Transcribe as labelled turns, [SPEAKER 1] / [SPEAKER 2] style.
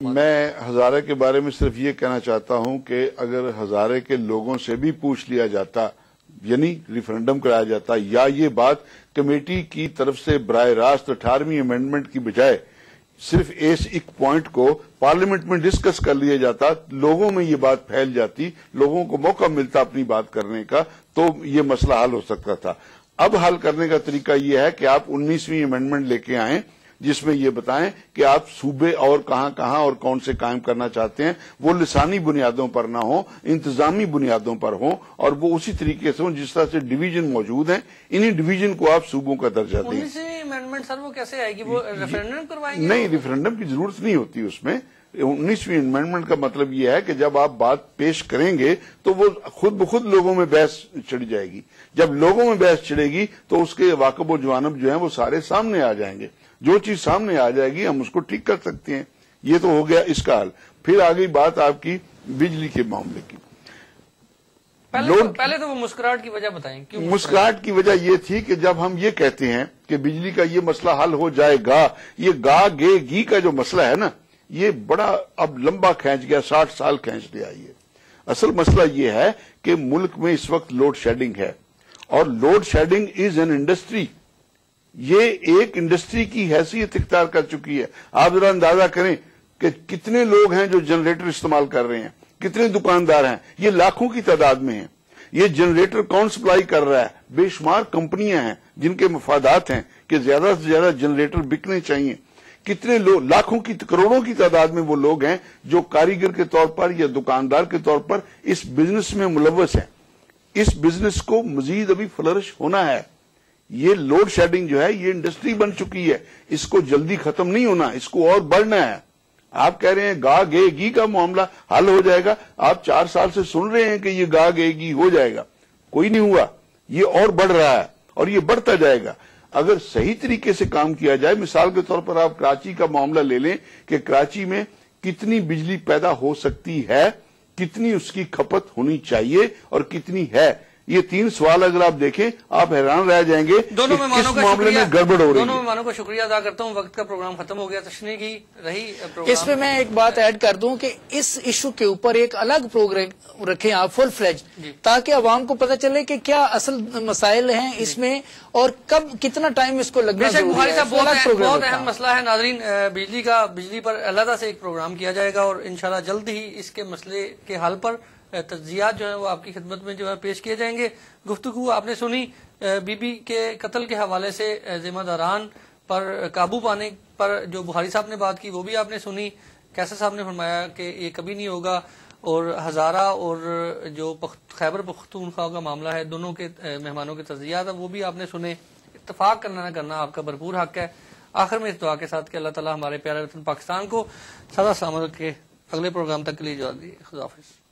[SPEAKER 1] میں ہزارے کے بارے میں صرف یہ کہنا چاہتا ہوں کہ اگر ہزارے کے لوگوں سے بھی پوچھ لیا جاتا یعنی ریفرنڈم کرایا جاتا یا یہ بات کمیٹی کی طرف سے براہ راست 18ویں امینڈمنٹ کی بجائے صرف اس ایک پوائنٹ کو پارلیمنٹ میں ڈسکس کر لیا جاتا، لوگوں میں یہ بات پھیل جاتی، لوگوں کو موقع ملتا اپنی بات کرنے کا، تو یہ مسئلہ حل ہو سکتا تھا۔ اب حل کرنے کا طریقہ یہ ہے کہ آپ 19ویں امینڈمنٹ لے کے آئیں جس میں یہ بتائیں کہ آپ صوبے اور کہاں اور کون سے قائم کرنا چاہتے ہیں، وہ لسانی بنیادوں پر نہ ہوں، انتظامی بنیادوں پر ہوں، اور وہ اسی طریقے سے ہوں جس طرح سے ڈویژن موجود ہیں، انہی ڈویژن کو آپ صوبوں کا درجہ دیں۔
[SPEAKER 2] 19ویں امینڈمنٹ سر وہ کیسے آئے گی؟ وہ ریفرنڈم کروائیں گے؟
[SPEAKER 1] نہیں، ریفرنڈم کی ضرورت نہیں ہوتی اس میں۔ 19ویں امینڈمنٹ کا مطلب یہ ہے کہ جب آپ بات پیش کریں گے تو وہ خود بخود لوگوں میں بحث چڑھ جائے گی۔ جب لوگوں میں بحث چڑھے گی تو اس کے عواقب و جوانب جو ہیں وہ سارے سامنے آ جائیں گے۔ جو چیز سامنے آ جائے گی ہم اس کو ٹھیک کر سکتے ہیں۔ یہ تو ہو گیا اس کا حل۔ پھر آ گئی بات آپ کی بجلی کے معاملے کی۔
[SPEAKER 2] پہلے تو وہ مسکراہٹ کی وجہ بتائیں۔
[SPEAKER 1] مسکراہٹ کی وجہ یہ تھی کہ جب ہم یہ کہتے ہیں کہ بجلی کا یہ مسئلہ حل ہو جائے گا، یہ گا گے گی کا جو مسئلہ ہے نا، یہ بڑا اب لمبا کھینچ گیا، 60 سال کھینچ لیا۔ یہ اصل مسئلہ یہ ہے کہ ملک میں اس وقت لوڈ شیڈنگ ہے، اور load shedding is an industry. یہ ایک انڈسٹری کی حیثیت اختیار کر چکی ہے۔ آپ ذرا اندازہ کریں کہ کتنے لوگ ہیں جو جنریٹر استعمال کر رہے ہیں، کتنے دکاندار ہیں، یہ لاکھوں کی تعداد میں ہیں۔ یہ جنریٹر کون سپلائی کر رہا ہے؟ بے شمار کمپنیاں ہیں جن کے مفادات ہیں کہ زیادہ سے زیادہ جنریٹر بکنے چاہیے۔ کتنے لوگ، لاکھوں کی، کروڑوں کی تعداد میں وہ لوگ ہیں جو کاریگر کے طور پر یا دکاندار کے طور پر اس بزنس میں ملوث ہیں۔ اس بزنس کو مزید ابھی فلرش ہونا ہے۔ یہ لوڈ شیڈنگ جو ہے یہ انڈسٹری بن چکی ہے، اس کو جلدی ختم نہیں ہونا، اس کو اور بڑھنا ہے۔ آپ کہہ رہے ہیں گا گے گی کا معاملہ حل ہو جائے گا، آپ 4 سال سے سن رہے ہیں کہ یہ گا گے گی ہو جائے گا، کوئی نہیں ہوا، یہ اور بڑھ رہا ہے اور یہ بڑھتا جائے گا۔ اگر صحیح طریقے سے کام کیا جائے، مثال کے طور پر آپ کراچی کا معاملہ لے لیں کہ کراچی میں کتنی بجلی پیدا ہو سکتی ہے، کتنی اس کی کھپت ہونی چاہیے اور کتنی ہے، یہ 3 سوال اگر آپ دیکھیں آپ حیران رہ جائیں گے کہ کس معاملے میں گڑبڑ ہو رہی ہے۔
[SPEAKER 2] دونوں مہمانوں کا شکریہ ادا کرتا ہوں، وقت کا پروگرام ختم ہو گیا، تشریح کی رہی پروگرام۔
[SPEAKER 3] اس میں ایک بات ایڈ کر دوں کہ اس ایشو کے اوپر ایک الگ پروگرام رکھیں آپ فل فلیج، تاکہ عوام کو پتہ چلے کہ کیا اصل مسائل ہیں اس میں اور کب کتنا ٹائم اس کو لگنا ضروری ہے۔
[SPEAKER 2] بخاری صاحب بہت اہم مسئلہ ہے ناظرین، بجلی پر علیحدہ سے ایک پروگرام کیا جائے گا اور انشاءاللہ جلد ہی اس کے مسئلے کے حل پر تجزیات جو ہیں وہ آپ کی خدمت میں جو ہے پیش کیے جائیں گے۔ گفتگو آپ نے سنی بی بی کے قتل کے حوالے سے ذمہ داران پر قابو پانے پر جو بخاری صاحب نے بات کی وہ بھی آپ نے سنی۔ کیسر صاحب نے فرمایا کہ یہ کبھی نہیں ہوگا، اور ہزارہ اور جو خیبر پختونخوا کا معاملہ ہے، دونوں کے مہمانوں کے تجزیات وہ بھی آپ نے سنے۔ اتفاق کرنا نہ کرنا آپ کا بھرپور حق ہے۔ آخر میں اس دعا کے ساتھ کہ اللہ تعالیٰ ہمارے پیارے وطن پاکستان کو سدا سلامت کے اگلے پروگرام تک کے لیے اجازت دیے۔ خدا حافظ۔